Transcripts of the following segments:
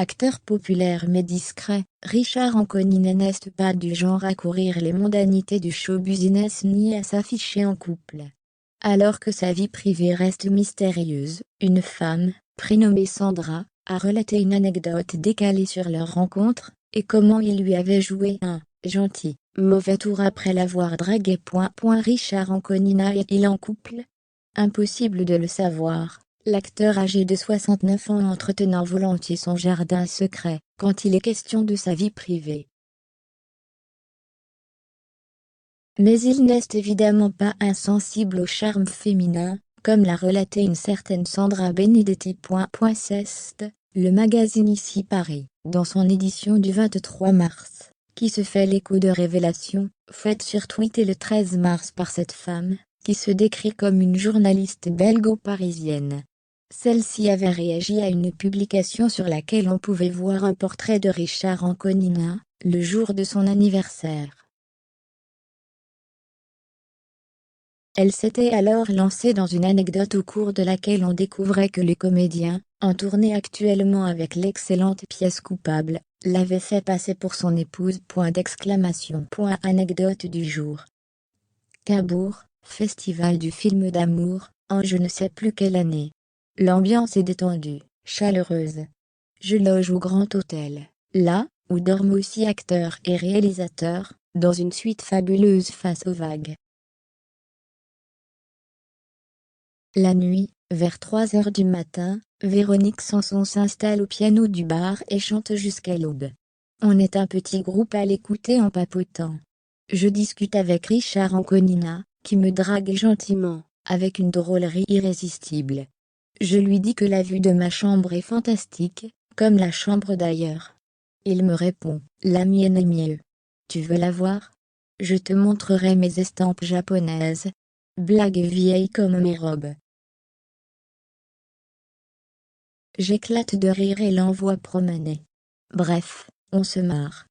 Acteur populaire mais discret, Richard Anconina n'est pas du genre à courir les mondanités du show business ni à s'afficher en couple. Alors que sa vie privée reste mystérieuse, une femme, prénommée Sandra, a relaté une anecdote décalée sur leur rencontre, et comment il lui avait joué un « gentil, mauvais tour après l'avoir dragué. Richard Anconina est-il en couple? Impossible de le savoir, l'acteur âgé de 69 ans entretenant volontiers son jardin secret, quand il est question de sa vie privée. Mais il n'est évidemment pas insensible au charme féminin, comme l'a relaté une certaine Sandra Benedetti. C'est le magazine Ici Paris, dans son édition du 23 mars, qui se fait l'écho de révélations, faites sur Twitter le 13 mars par cette femme, qui se décrit comme une journaliste belgo-parisienne. Celle-ci avait réagi à une publication sur laquelle on pouvait voir un portrait de Richard Anconina, le jour de son anniversaire. Elle s'était alors lancée dans une anecdote au cours de laquelle on découvrait que le comédien, en tournée actuellement avec l'excellente pièce Coupable, l'avait fait passer pour son épouse. Anecdote du jour. Cabourg, festival du film d'amour, en je ne sais plus quelle année. L'ambiance est détendue, chaleureuse. Je loge au Grand Hôtel, là, où dorment aussi acteurs et réalisateurs, dans une suite fabuleuse face aux vagues. La nuit, vers 3 heures du matin, Véronique Sanson s'installe au piano du bar et chante jusqu'à l'aube. On est un petit groupe à l'écouter en papotant. Je discute avec Richard Anconina, qui me drague gentiment, avec une drôlerie irrésistible. Je lui dis que la vue de ma chambre est fantastique, comme la chambre d'ailleurs. Il me répond, la mienne est mieux. Tu veux la voir? Je te montrerai mes estampes japonaises. Blague vieille comme mes robes. J'éclate de rire et l'envoie promener. Bref, on se marre.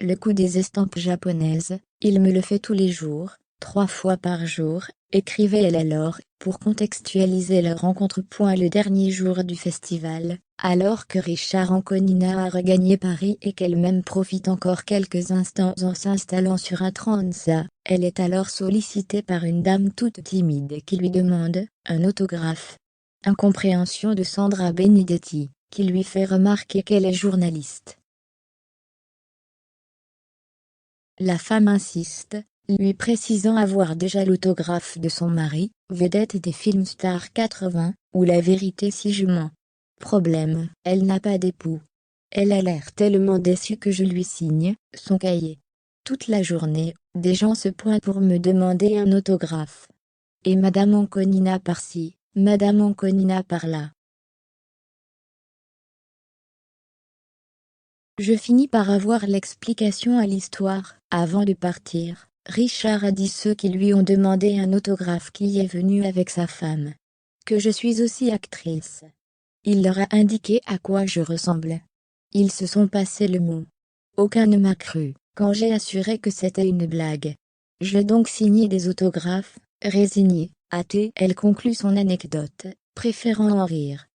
Le coup des estampes japonaises, il me le fait tous les jours, 3 fois par jour, écrivait-elle alors, pour contextualiser leur rencontre. Le dernier jour du festival, alors que Richard Anconina a regagné Paris et qu'elle-même profite encore quelques instants en s'installant sur un tranza, elle est alors sollicitée par une dame toute timide qui lui demande un autographe. Incompréhension de Sandra Benedetti, qui lui fait remarquer qu'elle est journaliste. La femme insiste, lui précisant avoir déjà l'autographe de son mari, vedette des films Star 80, ou La Vérité si je mens. Problème, elle n'a pas d'époux. Elle a l'air tellement déçue que je lui signe son cahier. Toute la journée, des gens se pointent pour me demander un autographe. Et Madame Anconina par-ci, Madame Anconina par-là. Je finis par avoir l'explication à l'histoire. Avant de partir, Richard a dit ceux qui lui ont demandé un autographe qui est venu avec sa femme. Que je suis aussi actrice. Il leur a indiqué à quoi je ressemblais. Ils se sont passés le mot. Aucun ne m'a cru, quand j'ai assuré que c'était une blague. J'ai donc signé des autographes, résignée, hâtée. Elle conclut son anecdote, préférant en rire.